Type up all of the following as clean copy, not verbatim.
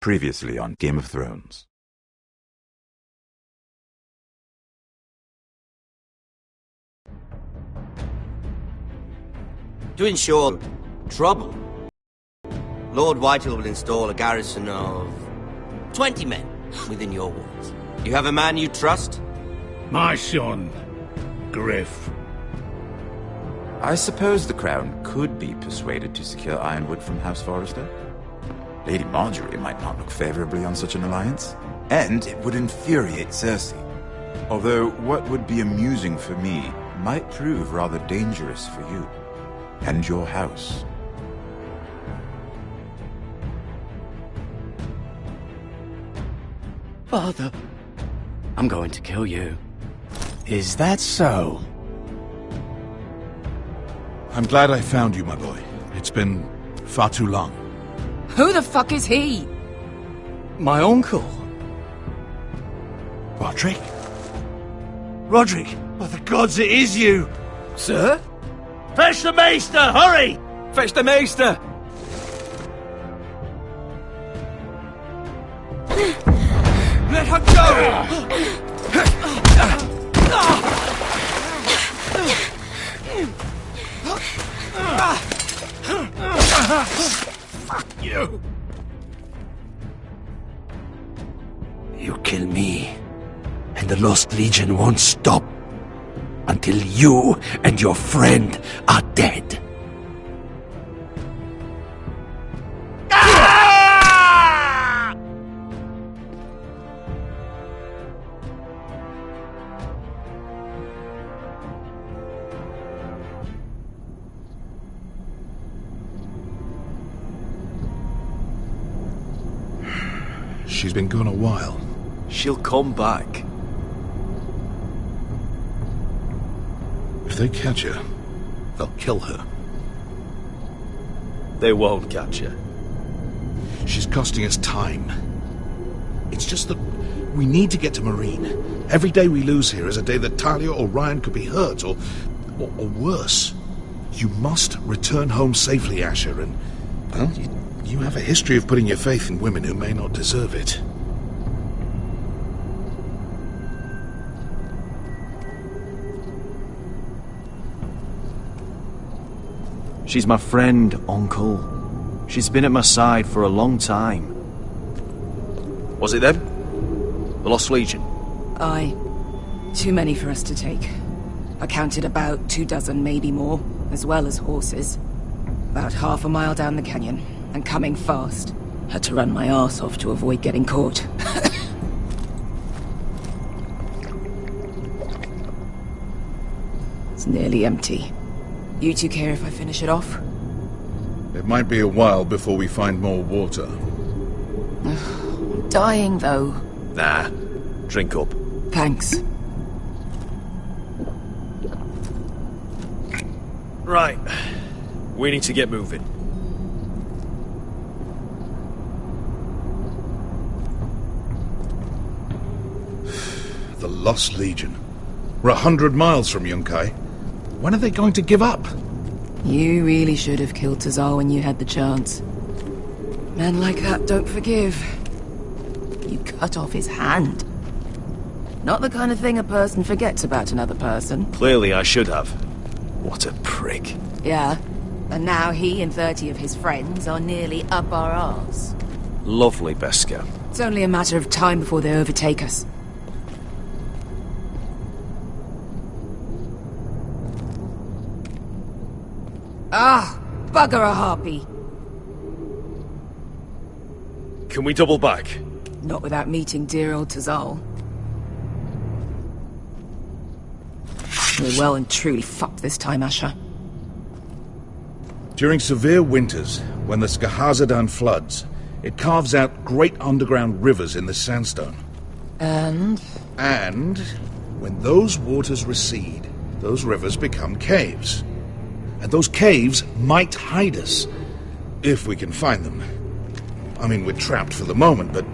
Previously on Game of Thrones. To ensure trouble, Lord Whitehill will install a garrison of 20 men within your walls. You have a man you trust? My son, Griff. I suppose the Crown could be persuaded to secure Ironwood from House Forrester. Lady Marjorie might not look favorably on such an alliance, and it would infuriate Cersei. Although what would be amusing for me might prove rather dangerous for you and your house. Father, I'm going to kill you. Is that so? I'm glad I found you, my boy. It's been far too long. Who the fuck is he? My uncle. Roderick? Roderick! By the gods, it is you! Sir? Fetch the Maester! Hurry! Fetch the Maester! Let her go! Fuck you! You kill me, and the Lost Legion won't stop until you and your friend are dead. She's been gone a while. She'll come back. If they catch her, they'll kill her. They won't catch her. She's costing us time. It's just that we need to get to Marine. Every day we lose here is a day that Talia or Ryan could be hurt, or worse. You must return home safely, Asher, and, well, you have a history of putting your faith in women who may not deserve it. She's my friend, Uncle. She's been at my side for a long time. Was it them? The Lost Legion? Aye. Too many for us to take. I counted about 24, maybe more, as well as horses. About half a mile down the canyon, and coming fast. Had to run my arse off to avoid getting caught. It's nearly empty. You two care if I finish it off? It might be a while before we find more water. I'm dying, though. Nah. Drink up. Thanks. Right. We need to get moving. The Lost Legion. We're 100 miles from Yunkai. When are they going to give up? You really should have killed Tazal when you had the chance. Men like that don't forgive. You cut off his hand. Not the kind of thing a person forgets about another person. Clearly I should have. What a prick. Yeah. And now he and 30 of his friends are nearly up our arse. Lovely, Beskar. It's only a matter of time before they overtake us. Ah, bugger a harpy. Can we double back? Not without meeting dear old Tazal. We're well and truly fucked this time, Asher. During severe winters, when the Skahazadan floods, it carves out great underground rivers in the sandstone. And when those waters recede, those rivers become caves. And those caves might hide us, if we can find them. I mean, we're trapped for the moment, but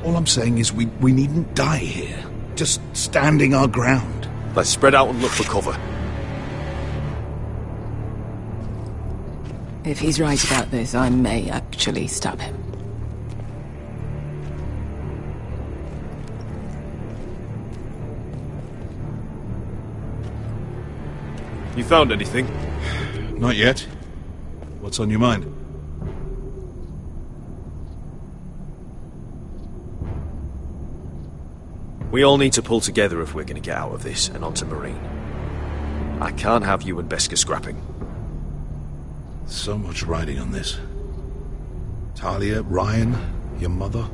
all I'm saying is we needn't die here. Just standing our ground. Let's spread out and look for cover. if he's right about this, I may actually stab him. You found anything? Not yet. What's on your mind? We all need to pull together if we're going to get out of this and onto Marine. I can't have you and Beskha scrapping. So much riding on this. Talia, Ryan, your mother.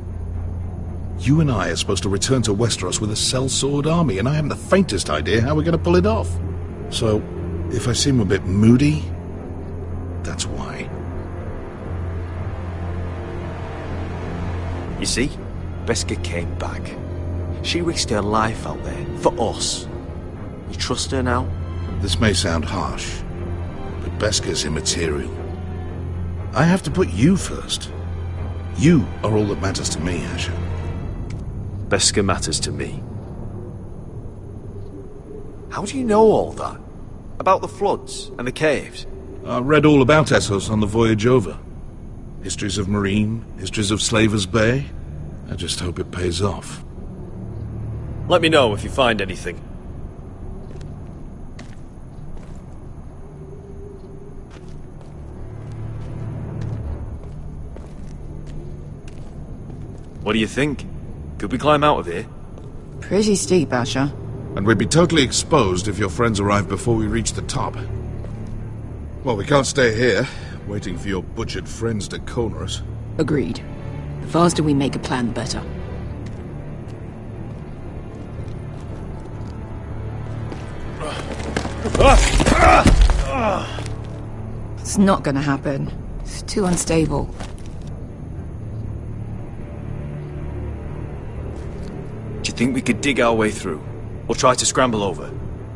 You and I are supposed to return to Westeros with a sellsword army, and I haven't the faintest idea how we're going to pull it off. So, if I seem a bit moody, that's why. You see, Beskha came back. She risked her life out there, for us. You trust her now? This may sound harsh, but Beskha's immaterial. I have to put you first. You are all that matters to me, Asher. Beskha matters to me. How do you know all that? About the floods and the caves? I read all about Essos on the voyage over. Histories of Marine, histories of Slaver's Bay. I just hope it pays off. Let me know if you find anything. What do you think? Could we climb out of here? Pretty steep, Asher. And we'd be totally exposed if your friends arrive before we reach the top. Well, we can't stay here, waiting for your butchered friends to corner us. Agreed. The faster we make a plan, the better. It's not gonna happen. It's too unstable. Do you think we could dig our way through? Or try to scramble over?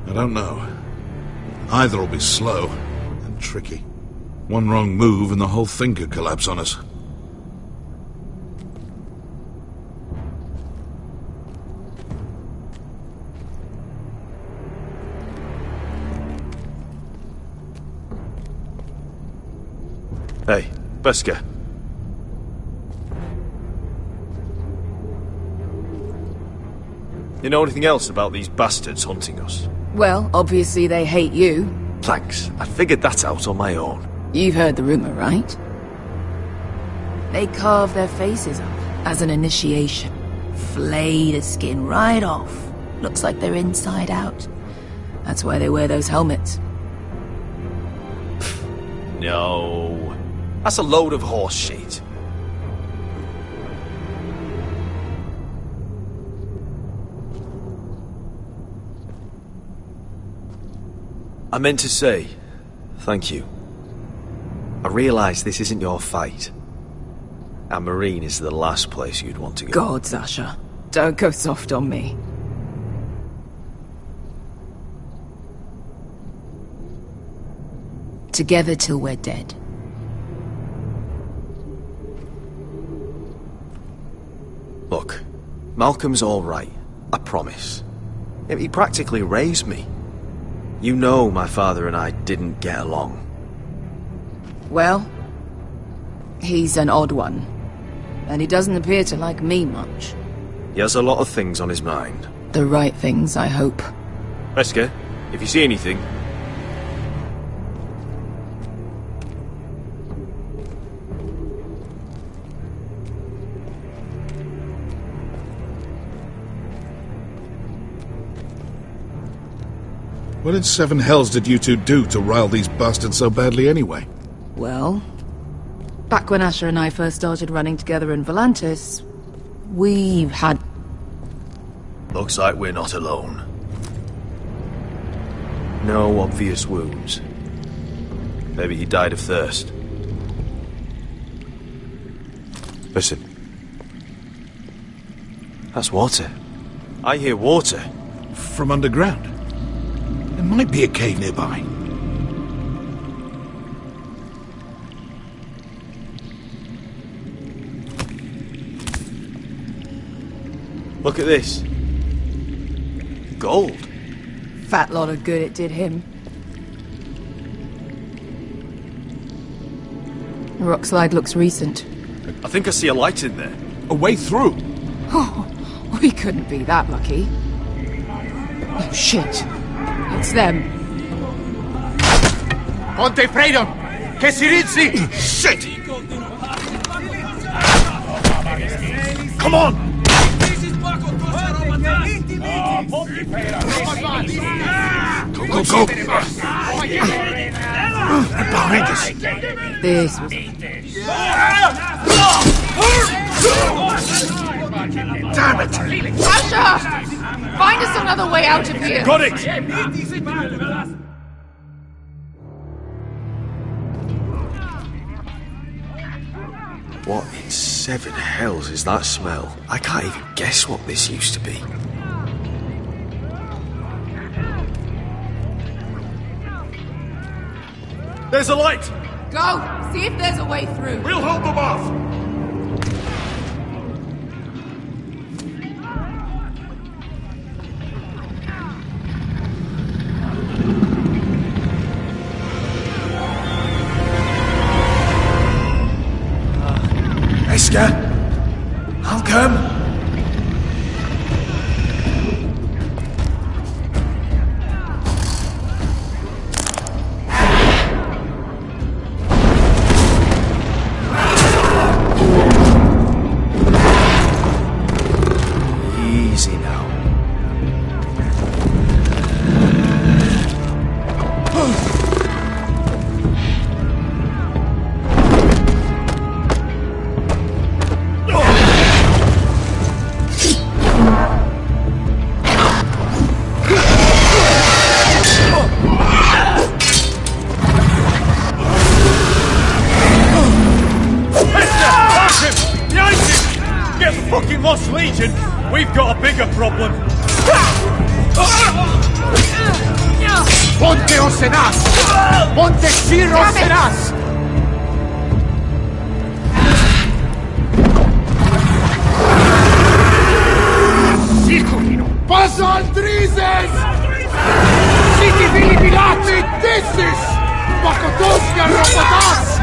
I don't know. Either will be slow and tricky. One wrong move and the whole thing could collapse on us. Hey, Beskha. You know anything else about these bastards hunting us? Well, obviously they hate you. Thanks. I figured that out on my own. You've heard the rumor, right? They carve their faces up as an initiation. Flay the skin right off. Looks like they're inside out. That's why they wear those helmets. No. That's a load of horse shit. I meant to say, thank you. I realise this isn't your fight. And Marine is the last place you'd want to go. God, Sasha. Don't go soft on me. Together till we're dead. Look, Malcolm's all right. I promise. He practically raised me. You know my father and I didn't get along. Well, he's an odd one. And he doesn't appear to like me much. He has a lot of things on his mind. The right things, I hope. Beskha, if you see anything... What in seven hells did you two do to rile these bastards so badly anyway? Well, back when Asher and I first started running together in Volantis, we had... Looks like we're not alone. No obvious wounds. Maybe he died of thirst. Listen. That's water. I hear water. From underground. There might be a cave nearby. Look at this. Gold. Fat lot of good it did him. The rock slide looks recent. I think I see a light in there. A way through! Oh, we couldn't be that lucky. Oh, shit. It's them. Ponte freedom! Che si rizzi! Shit! Come on! Go, go, go! And behind us! This was... Damn it! Asher! Find us another way out of here! Got it! What in seven hells is that smell? I can't even guess what this used to be. There's a light! Go! See if there's a way through. We'll hold them off! Esker! I'll come! Easy now. Lost Legion, we've got a bigger problem. Ponte Osenas! Ponte Ciro Osenas! Circulino! Passa al Drises! Siti Vili Pilati Dissis! Pakotoska Robotas!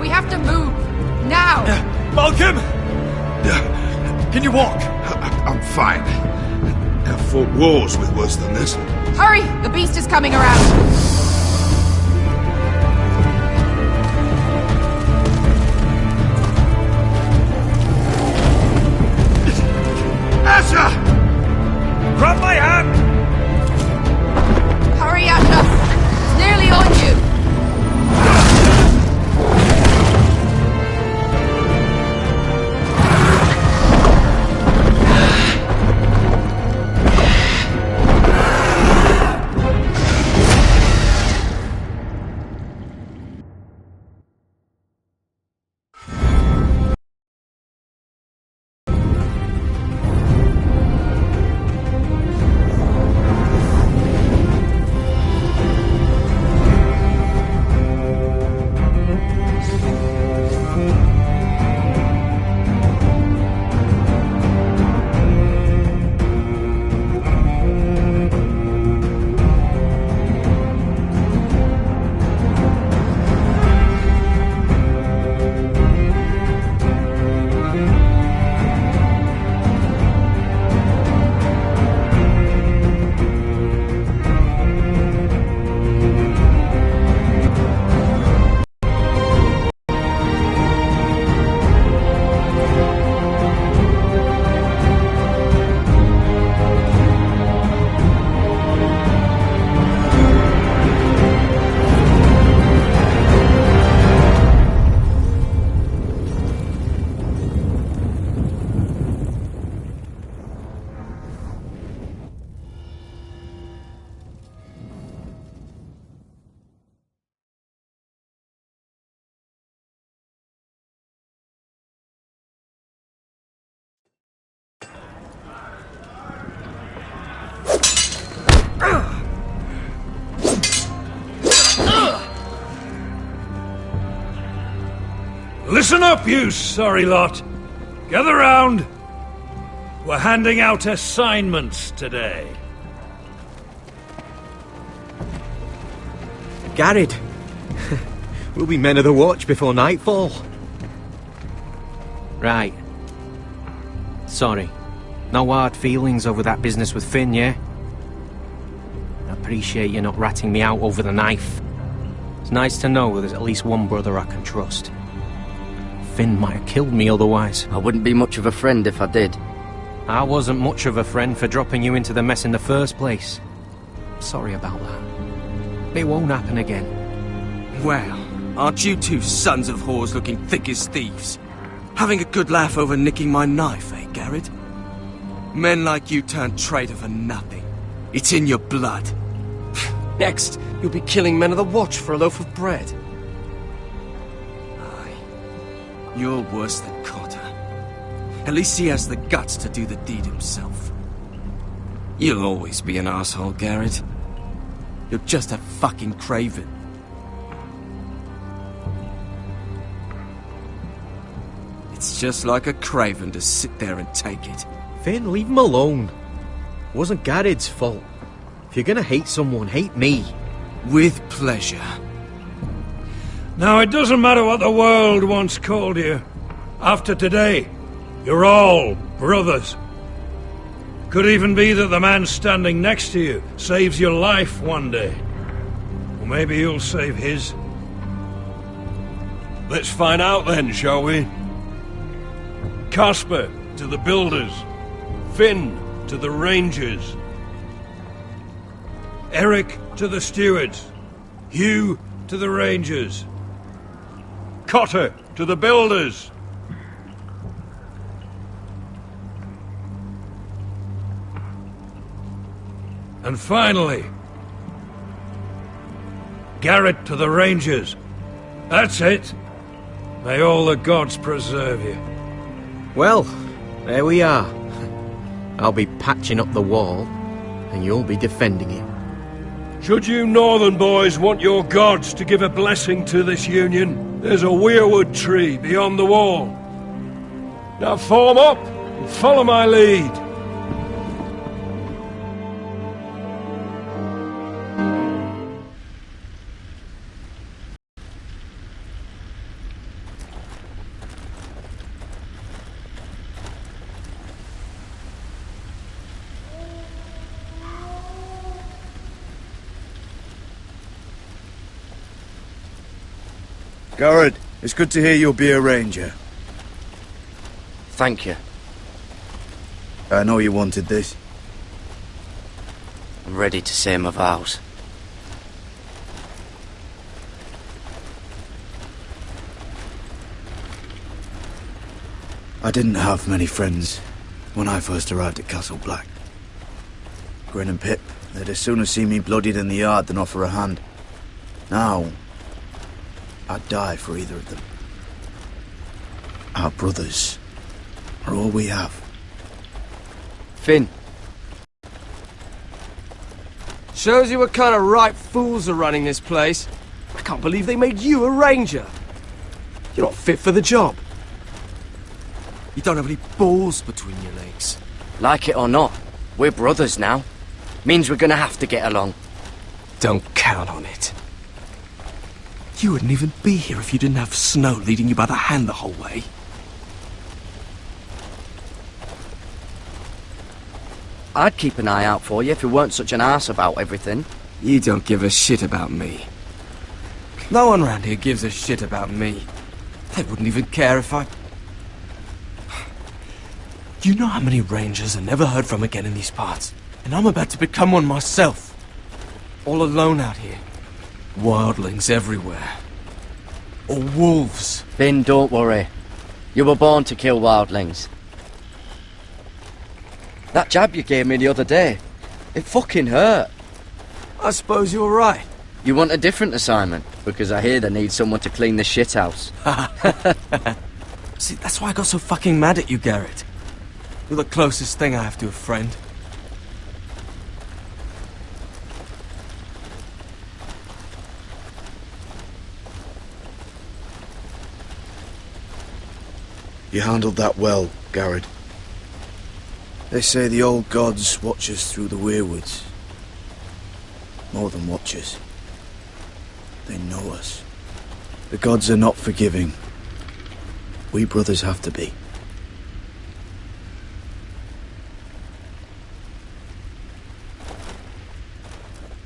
We have to move! Now! Malcolm! Can you walk? I'm fine. I've fought wars with worse than this. Hurry! The beast is coming around! Asher! Grab my hand! Hurry, Asher! It's nearly on you! Listen up, you sorry lot. Gather round. We're handing out assignments today. Garrett, we'll be men of the watch before nightfall. Right. Sorry. No hard feelings over that business with Finn, yeah? I appreciate you not ratting me out over the knife. It's nice to know there's at least one brother I can trust. Finn might have killed me otherwise. I wouldn't be much of a friend if I did. I wasn't much of a friend for dropping you into the mess in the first place. Sorry about that. It won't happen again. Well, aren't you two sons of whores looking thick as thieves? Having a good laugh over nicking my knife, eh, Garrett? Men like you turn traitor for nothing. It's in your blood. Next, you'll be killing men of the watch for a loaf of bread. Aye. You're worse than Cotter. At least he has the guts to do the deed himself. You'll always be an asshole, Garrett. You're just a fucking craven. It's just like a craven to sit there and take it. Finn, leave him alone. It wasn't Garrett's fault. If you're gonna hate someone, hate me. With pleasure. Now, it doesn't matter what the world once called you. After today, you're all brothers. Could even be that the man standing next to you saves your life one day. Or maybe you'll save his. Let's find out then, shall we? Casper to the builders. Finn to the rangers. Eric to the stewards. Hugh to the rangers. Cotter to the builders. And finally, Garrett to the rangers. That's it. May all the gods preserve you. Well, there we are. I'll be patching up the wall, and you'll be defending it. Should you northern boys want your gods to give a blessing to this union, there's a weirwood tree beyond the wall. Now form up and follow my lead. Garrett, it's good to hear you'll be a ranger. Thank you. I know you wanted this. I'm ready to say my vows. I didn't have many friends when I first arrived at Castle Black. Grin and Pip, they'd as soon have seen me bloodied in the yard than offer a hand. Now, I'd die for either of them. Our brothers are all we have. Finn. Shows you what kind of ripe fools are running this place. I can't believe they made you a ranger. You're not fit for the job. You don't have any balls between your legs. Like it or not, we're brothers now. Means we're gonna have to get along. Don't count on it. You wouldn't even be here if you didn't have Snow leading you by the hand the whole way. I'd keep an eye out for you if you weren't such an arse about everything. You don't give a shit about me. No one round here gives a shit about me. They wouldn't even care if I... You know how many rangers are never heard from again in these parts? And I'm about to become one myself. All alone out here. Wildlings everywhere. Or wolves. Finn, don't worry. You were born to kill wildlings. That jab you gave me the other day, it fucking hurt. I suppose you're right. You want a different assignment? Because I hear they need someone to clean the shithouse. See, that's why I got so fucking mad at you, Garrett. You're the closest thing I have to a friend. You handled that well, Garrett. They say the old gods watch us through the weirwoods. More than watch us. They know us. The gods are not forgiving. We brothers have to be.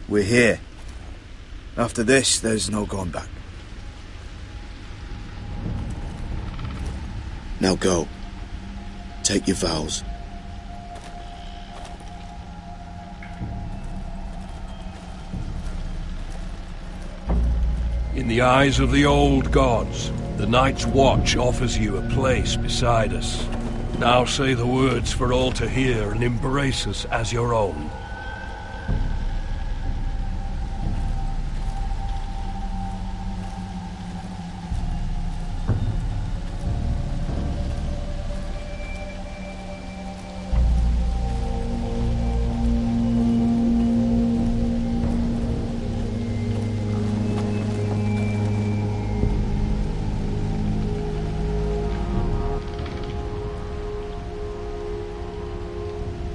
We're here. After this, there's no going back. Now go. Take your vows. In the eyes of the old gods, the Night's Watch offers you a place beside us. Now say the words for all to hear and embrace us as your own.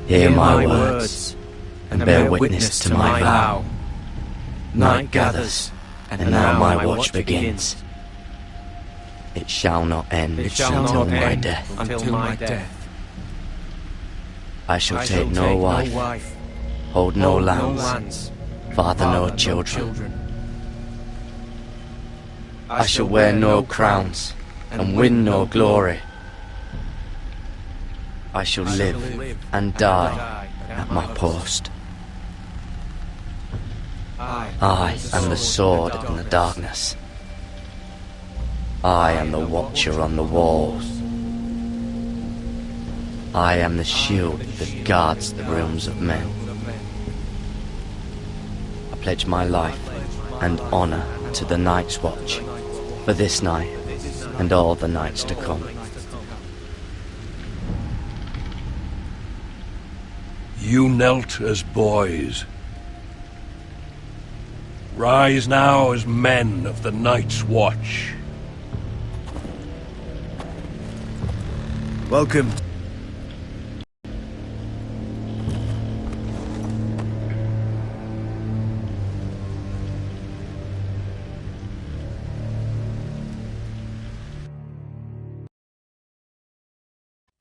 Hear my words, and bear witness to my vow. Night gathers, and now my watch begins. It shall not end until my death. Until my death. I shall take no wife, hold no lands, father no children. I shall wear no crowns, and win no glory. I shall live and die at my post. I am the sword in the darkness. I am the watcher on the walls. I am the shield that guards the realms of men. I pledge my life and honor to the Night's Watch for this night and all the nights to come. You knelt as boys. Rise now as men of the Night's Watch. Welcome.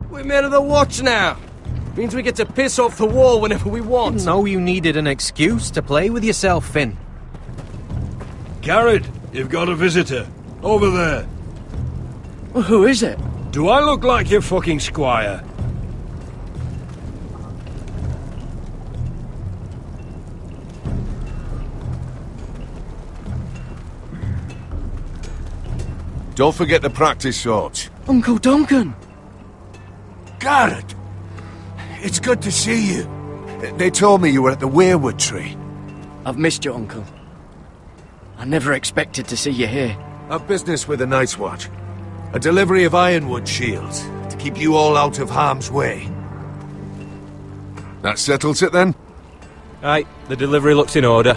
We're men of the watch now. Means we get to piss off the wall whenever we want. Didn't know you needed an excuse to play with yourself, Finn. Garrett, you've got a visitor. Over there. Well, who is it? Do I look like your fucking squire? Don't forget the practice swords. Uncle Duncan! Garrett! It's good to see you. They told me you were at the weirwood tree. I've missed you, Uncle. I never expected to see you here. I've business with the Night's Watch. A delivery of ironwood shields to keep you all out of harm's way. That settles it then? Aye, the delivery looks in order.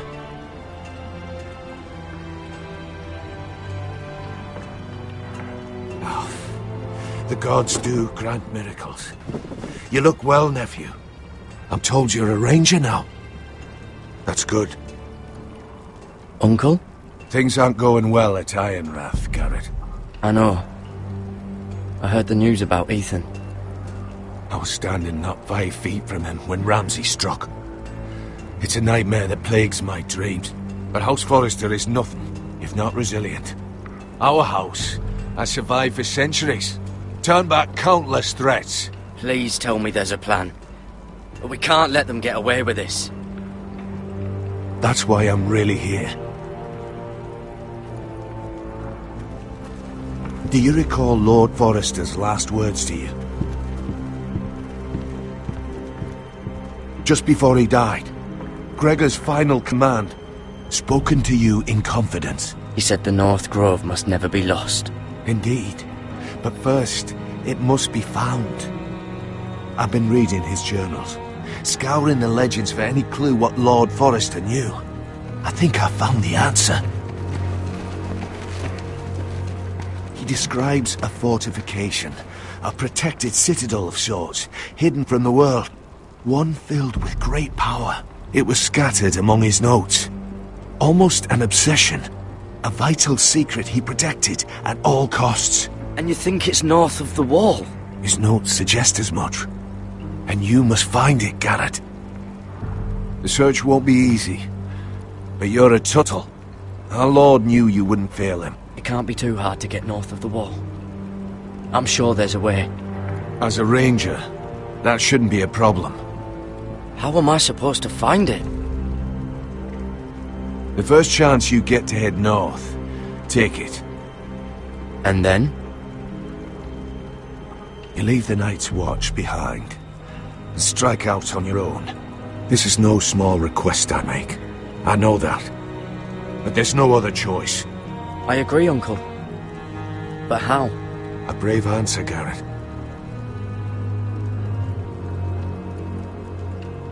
The gods do grant miracles. You look well, nephew. I'm told you're a ranger now. That's good. Uncle? Things aren't going well at Ironrath, Garrett. I know. I heard the news about Ethan. I was standing not 5 feet from him when Ramsay struck. It's a nightmare that plagues my dreams. But House Forrester is nothing if not resilient. Our house has survived for centuries. Turned back countless threats. Please tell me there's a plan. But we can't let them get away with this. That's why I'm really here. Do you recall Lord Forrester's last words to you? Just before he died, Gregor's final command, spoken to you in confidence. He said the North Grove must never be lost. Indeed. But first, it must be found. I've been reading his journals, scouring the legends for any clue what Lord Forrester knew. I think I found the answer. He describes a fortification A protected citadel of sorts, hidden from the world. One filled with great power. It was scattered among his notes. Almost an obsession. A vital secret he protected at all costs. And you think it's north of the wall? His notes suggest as much. And you must find it, Garrett. The search won't be easy. But you're a Tuttle. Our Lord knew you wouldn't fail him. It can't be too hard to get north of the wall. I'm sure there's a way. As a ranger, that shouldn't be a problem. How am I supposed to find it? The first chance you get to head north, take it. And then? You leave the Night's Watch behind, and strike out on your own. This is no small request I make. I know that. But there's no other choice. I agree, Uncle. But how? A brave answer, Garrett.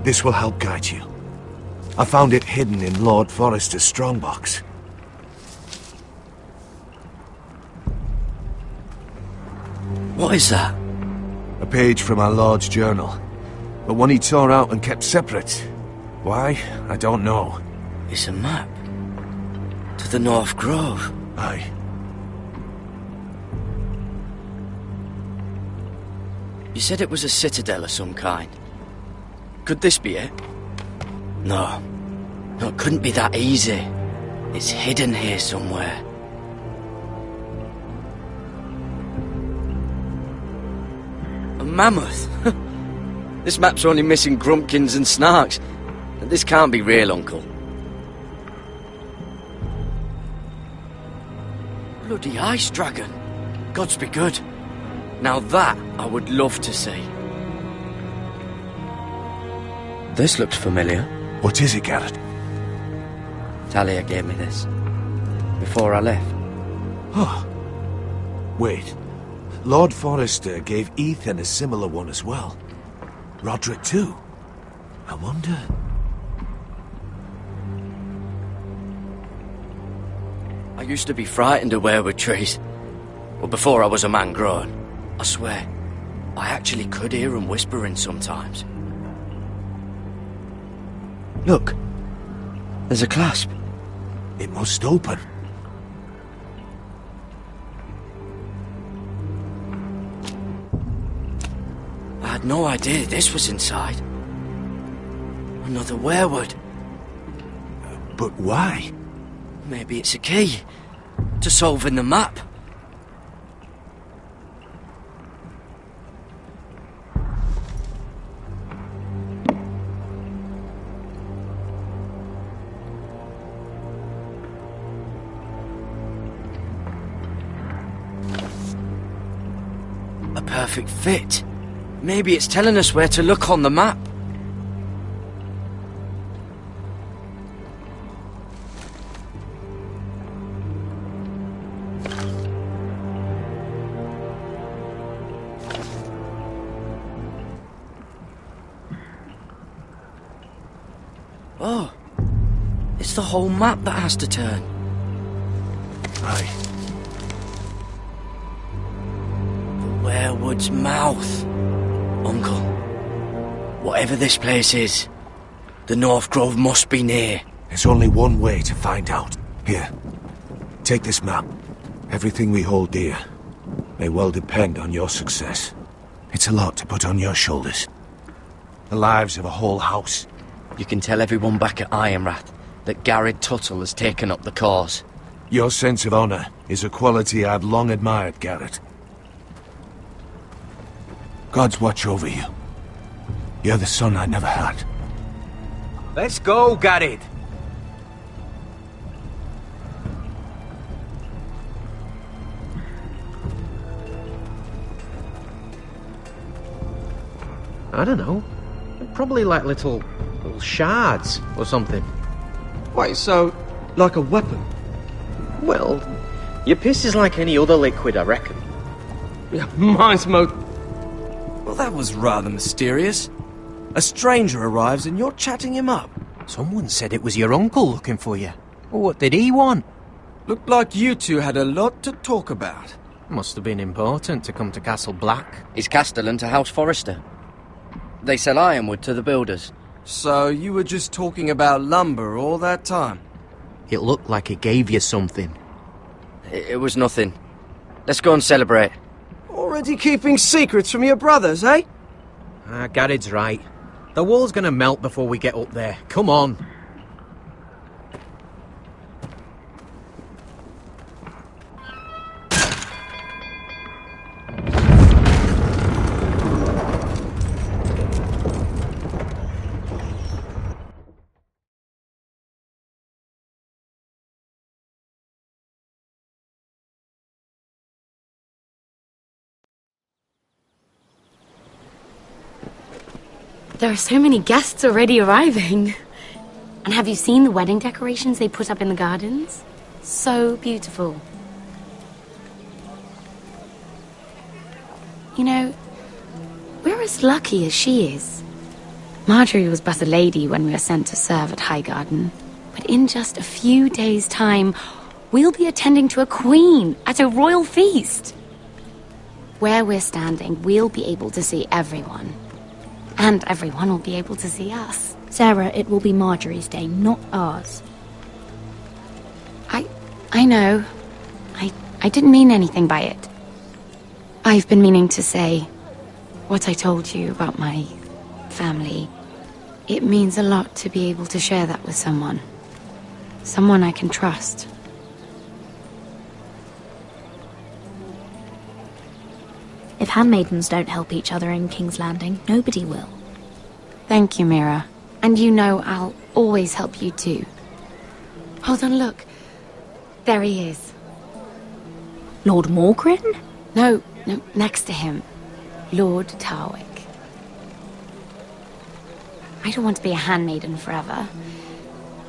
This will help guide you. I found it hidden in Lord Forrester's strongbox. What is that? A page from our Lord's journal. But one he tore out and kept separate. Why? I don't know. It's a map. To the North Grove. Aye. You said it was a citadel of some kind. Could this be it? No. No, it couldn't be that easy. It's hidden here somewhere. A mammoth? This map's only missing grumpkins and snarks. This can't be real, Uncle. Bloody ice dragon. Gods be good. Now that I would love to see. This looks familiar. What is it, Garrett? Talia gave me this. Before I left. Oh. Wait. Lord Forrester gave Ethan a similar one as well. Roderick too. I wonder... I used to be frightened of weirwood trees. Well, before I was a man grown. I swear, I actually could hear them whispering sometimes. Look, there's a clasp. It must open. I had no idea this was inside. Another weirwood. But why? Maybe it's a key to solving the map. A perfect fit. Maybe it's telling us where to look on the map. Oh, it's the whole map that has to turn. Aye. The weirwood's mouth. Uncle, whatever this place is, the North Grove must be near. There's only one way to find out. Here, take this map. Everything we hold dear may well depend on your success. It's a lot to put on your shoulders. The lives of a whole house. You can tell everyone back at Ironrath that Garrett Tuttle has taken up the cause. Your sense of honor is a quality I've long admired, Garrett. God's watch over you. You're the son I never had. Let's go, Garrett. I don't know. Probably like little shards or something. Wait, so, like a weapon? Well, your piss is like any other liquid, I reckon. Yeah, mine's mo... Well, that was rather mysterious. A stranger arrives and you're chatting him up. Someone said it was your uncle looking for you. What did he want? Looked like you two had a lot to talk about. Must have been important to come to Castle Black. It's castellan to House Forrester. They sell ironwood to the builders. So you were just talking about lumber all that time? It looked like he gave you something. It was nothing. Let's go and celebrate. Already keeping secrets from your brothers, eh? Garrett's right. The wall's gonna melt before we get up there. Come on. There are so many guests already arriving. And have you seen the wedding decorations they put up in the gardens? So beautiful. You know, we're as lucky as she is. Marjorie was but a lady when we were sent to serve at Highgarden. But in just a few days' time, we'll be attending to a queen at a royal feast. Where we're standing, we'll be able to see everyone. And everyone will be able to see us. Sarah, it will be Marjorie's day, not ours. I know. I didn't mean anything by it. I've been meaning to say what I told you about my family. It means a lot to be able to share that with someone. Someone I can trust. If handmaidens don't help each other in King's Landing, nobody will. Thank you, Mira. And you know I'll always help you too. Hold on, look. There he is. Lord Morgrin? No, next to him. Lord Tarwick. I don't want to be a handmaiden forever.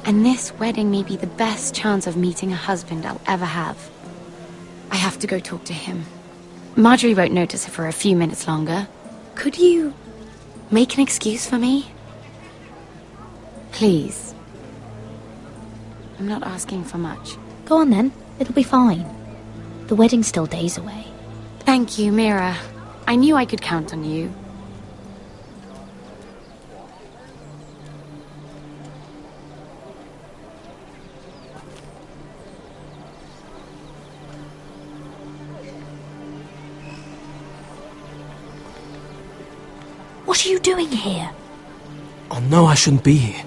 And this wedding may be the best chance of meeting a husband I'll ever have. I have to go talk to him. Marjorie won't notice it for a few minutes longer. Could you make an excuse for me? Please. I'm not asking for much. Go on then. It'll be fine. The wedding's still days away. Thank you, Mira. I knew I could count on you. What are you doing here? I know I shouldn't be here,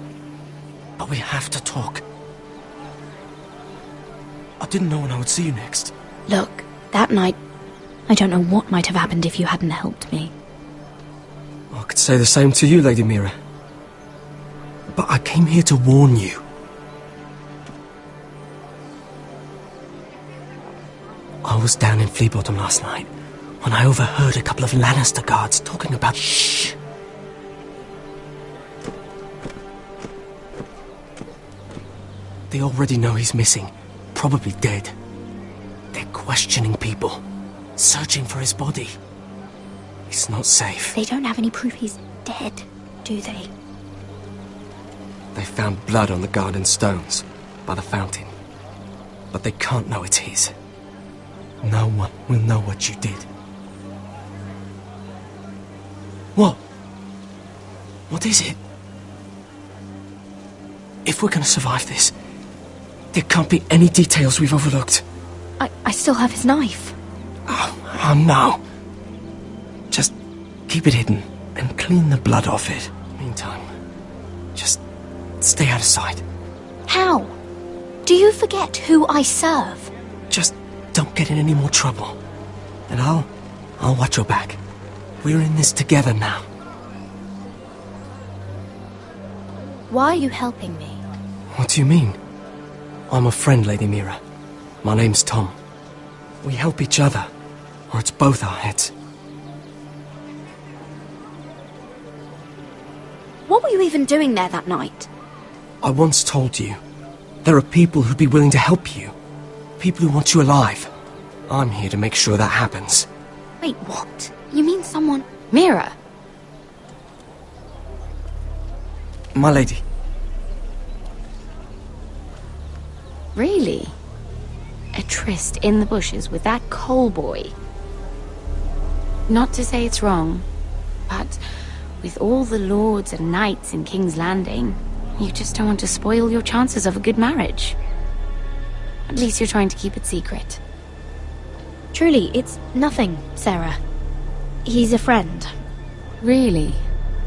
but we have to talk. I didn't know when I would see you next. Look, that night, I don't know what might have happened if you hadn't helped me. I could say the same to you, Lady Mira. But I came here to warn you. I was down in Fleabottom last night when I overheard a couple of Lannister guards talking about... Shh! They already know he's missing, probably dead. They're questioning people, searching for his body. It's not safe. They don't have any proof he's dead, do they? They found blood on the garden stones by the fountain, but they can't know it's his. No one will know what you did. What? What is it? If we're gonna survive this, there can't be any details we've overlooked. I still have his knife. Oh no. Just keep it hidden and clean the blood off it. Meantime, just stay out of sight. How? Do you forget who I serve? Just don't get in any more trouble. And I'll watch your back. We're in this together now. Why are you helping me? What do you mean? I'm a friend, Lady Mira. My name's Tom. We help each other, or it's both our heads. What were you even doing there that night? I once told you, there are people who'd be willing to help you. People who want you alive. I'm here to make sure that happens. Wait, what? You mean someone... Mira! My lady. Really? A tryst in the bushes with that Cole boy. Not to say it's wrong, but with all the lords and knights in King's Landing, you just don't want to spoil your chances of a good marriage. At least you're trying to keep it secret. Truly, it's nothing, Sarah. He's a friend. Really?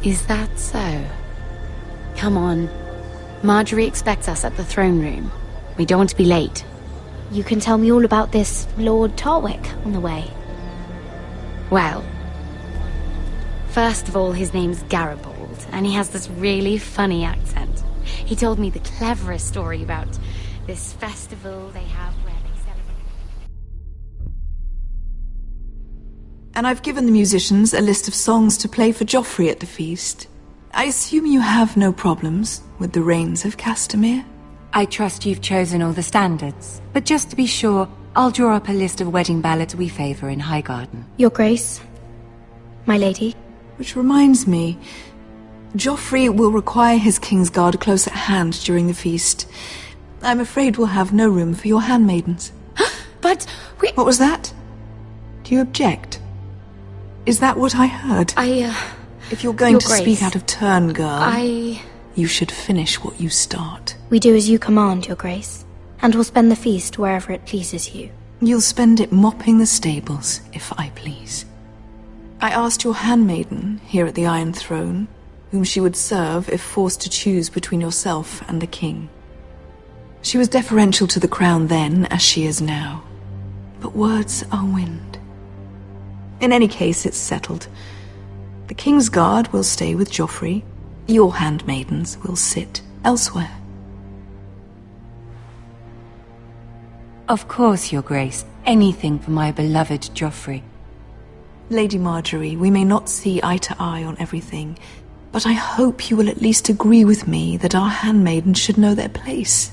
Is that so? Come on. Marjorie expects us at the throne room. We don't want to be late. You can tell me all about this Lord Tarwick on the way. Well, first of all, his name's Garibaldi, and he has this really funny accent. He told me the cleverest story about this festival they have where they celebrate. And I've given the musicians a list of songs to play for Joffrey at the feast. I assume you have no problems with the Rains of Castamere? I trust you've chosen all the standards. But just to be sure, I'll draw up a list of wedding ballads we favour in Highgarden. Your Grace, my lady. Which reminds me, Joffrey will require his Kingsguard close at hand during the feast. I'm afraid we'll have no room for your handmaidens. But we... What was that? Do you object? Is that what I heard? If you're going to speak out of turn, girl, you should finish what you start. We do as you command, Your Grace, and we'll spend the feast wherever it pleases you. You'll spend it mopping the stables, if I please. I asked your handmaiden here at the Iron Throne whom she would serve if forced to choose between yourself and the king. She was deferential to the crown then, as she is now. But words are wind. In any case, it's settled. The Kingsguard will stay with Joffrey. Your handmaidens will sit elsewhere. Of course, Your Grace. Anything for my beloved Joffrey. Lady Marjorie, we may not see eye to eye on everything, but I hope you will at least agree with me that our handmaidens should know their place.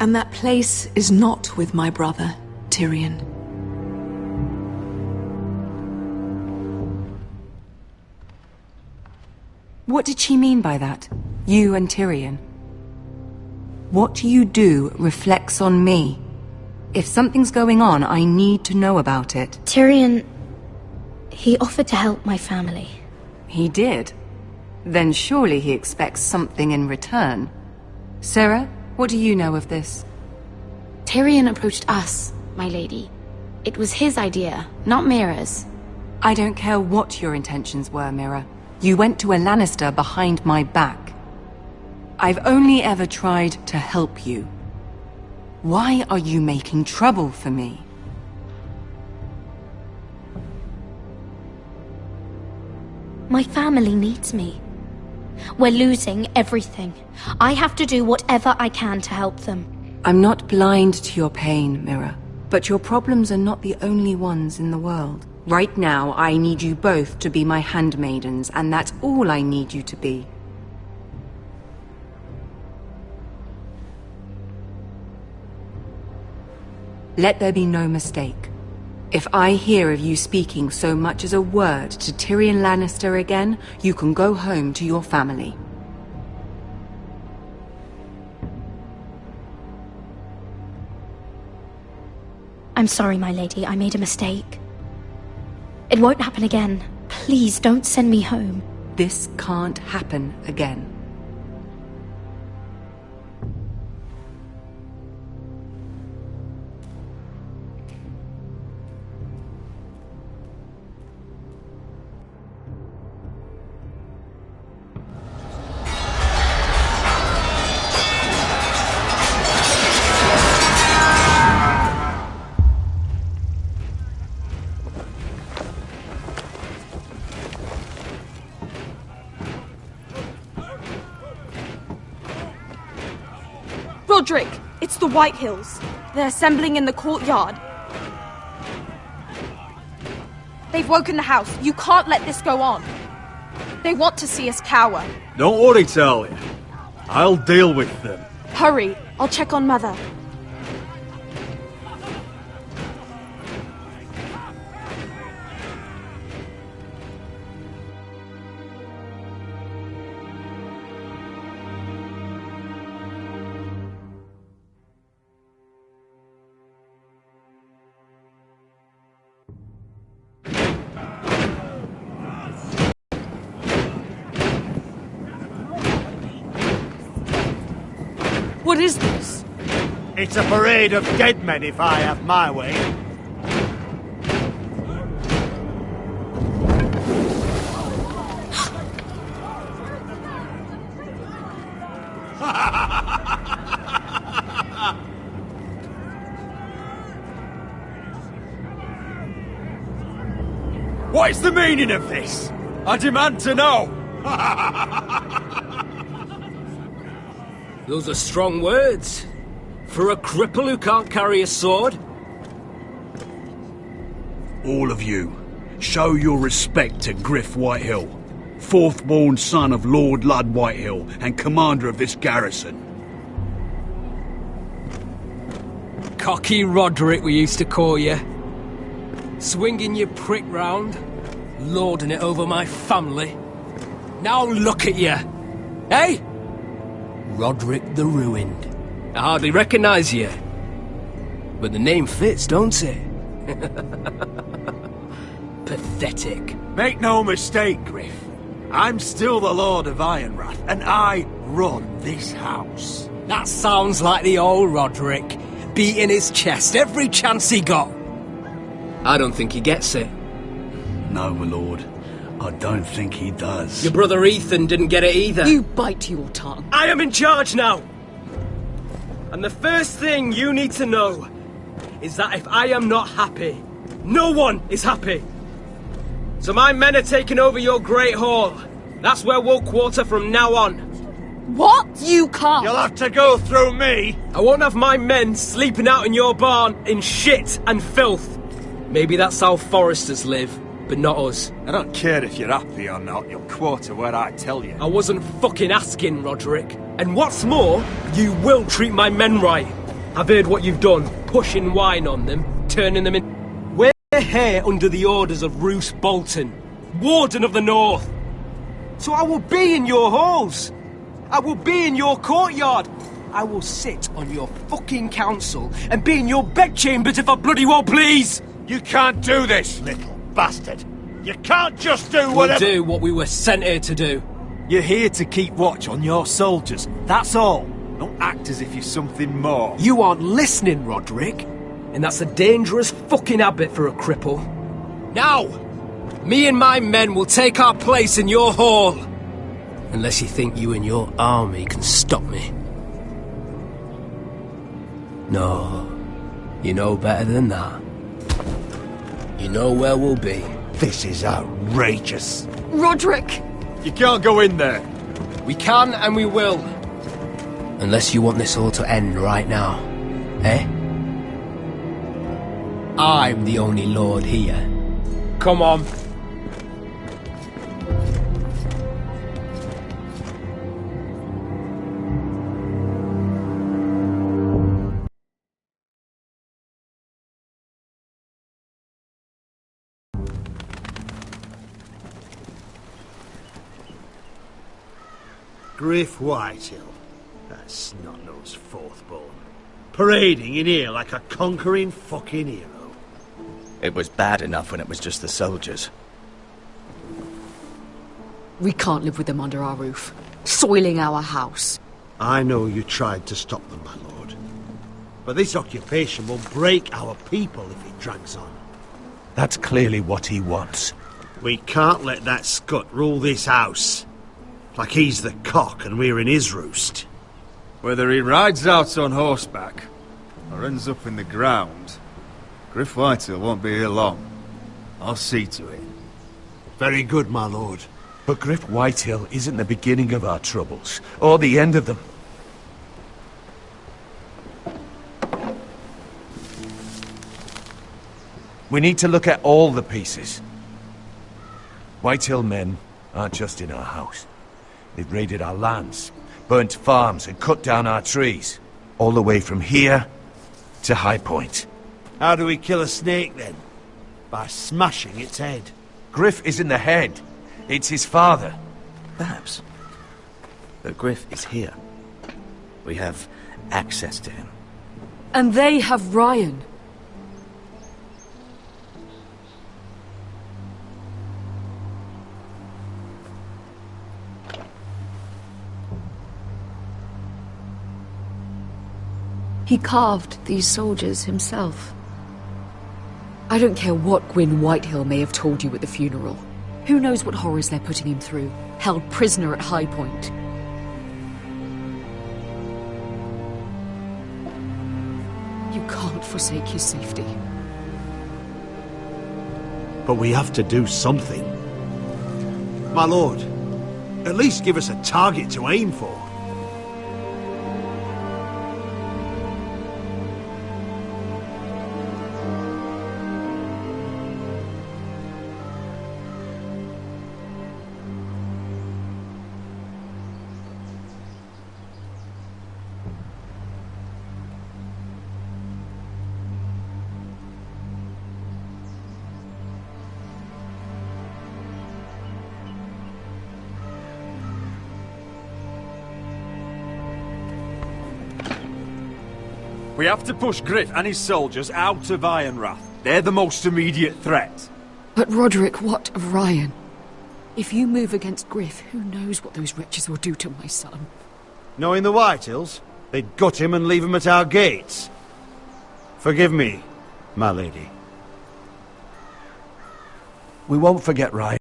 And that place is not with my brother, Tyrion. What did she mean by that? You and Tyrion? What you do reflects on me. If something's going on, I need to know about it. Tyrion... he offered to help my family. He did? Then surely he expects something in return. Sarah, what do you know of this? Tyrion approached us, my lady. It was his idea, not Mira's. I don't care what your intentions were, Mira. You went to a Lannister behind my back. I've only ever tried to help you. Why are you making trouble for me? My family needs me. We're losing everything. I have to do whatever I can to help them. I'm not blind to your pain, Mira. But your problems are not the only ones in the world. Right now, I need you both to be my handmaidens, and that's all I need you to be. Let there be no mistake. If I hear of you speaking so much as a word to Tyrion Lannister again, you can go home to your family. I'm sorry, my lady. I made a mistake. It won't happen again. Please don't send me home. This can't happen again. Roderick, it's the White Hills. They're assembling in the courtyard. They've woken the house. You can't let this go on. They want to see us cower. Don't worry, Talia. I'll deal with them. Hurry, I'll check on Mother. What is this? It's a parade of dead men if I have my way. What is the meaning of this? I demand to know! Those are strong words. For a cripple who can't carry a sword? All of you, show your respect to Griff Whitehill, fourth-born son of Lord Lud Whitehill and commander of this garrison. Cocky Roderick, we used to call you. Swinging your prick round, lording it over my family. Now look at you. Hey? Roderick the Ruined. I hardly recognise you. But the name fits, don't it? Pathetic. Make no mistake, Griff. I'm still the Lord of Ironrath, and I run this house. That sounds like the old Roderick, beating his chest every chance he got. I don't think he gets it. No, my lord. I don't think he does. Your brother Ethan didn't get it either. You bite your tongue. I am in charge now! And the first thing you need to know is that if I am not happy, no one is happy. So my men are taking over your Great Hall. That's where we'll quarter from now on. What? You can't! You'll have to go through me! I won't have my men sleeping out in your barn in shit and filth. Maybe that's how foresters live, but not us. I don't care if you're happy or not, you'll quarter where I tell you. I wasn't fucking asking, Roderick. And what's more, you will treat my men right. I've heard what you've done, pushing wine on them, turning them in... We're here under the orders of Roose Bolton, Warden of the North. So I will be in your halls. I will be in your courtyard. I will sit on your fucking council and be in your bedchambers if I bloody well please. You can't do this, little bastard. You can't just do whatever... We'll do what we were sent here to do. You're here to keep watch on your soldiers, that's all. Don't act as if you're something more. You aren't listening, Roderick. And that's a dangerous fucking habit for a cripple. Now, me and my men will take our place in your hall. Unless you think you and your army can stop me. No, you know better than that. You know where we'll be. This is outrageous. Roderick! You can't go in there. We can and we will. Unless you want this all to end right now. Eh? I'm the only lord here. Come on. Griff Whitehill. That snot-nosed fourth-born. Parading in here like a conquering fucking hero. It was bad enough when it was just the soldiers. We can't live with them under our roof, soiling our house. I know you tried to stop them, my lord. But this occupation will break our people if it drags on. That's clearly what he wants. We can't let that scut rule this house. Like he's the cock and we're in his roost. Whether he rides out on horseback or ends up in the ground, Griff Whitehill won't be here long. I'll see to it. Very good, my lord. But Griff Whitehill isn't the beginning of our troubles, or the end of them. We need to look at all the pieces. Whitehill men aren't just in our house. They've raided our lands, burnt farms and cut down our trees. All the way from here to High Point. How do we kill a snake, then? By smashing its head. Griff isn't the head. It's his father. Perhaps. But Griff is here. We have access to him. And they have Ryan. He carved these soldiers himself. I don't care what Gwyn Whitehill may have told you at the funeral. Who knows what horrors they're putting him through, held prisoner at High Point. You can't forsake his safety. But we have to do something. My lord, at least give us a target to aim for. We have to push Griff and his soldiers out of Ironrath. They're the most immediate threat. But Roderick, what of Ryan? If you move against Griff, who knows what those wretches will do to my son? Knowing the Whitehills, they'd gut him and leave him at our gates. Forgive me, my lady. We won't forget Ryan.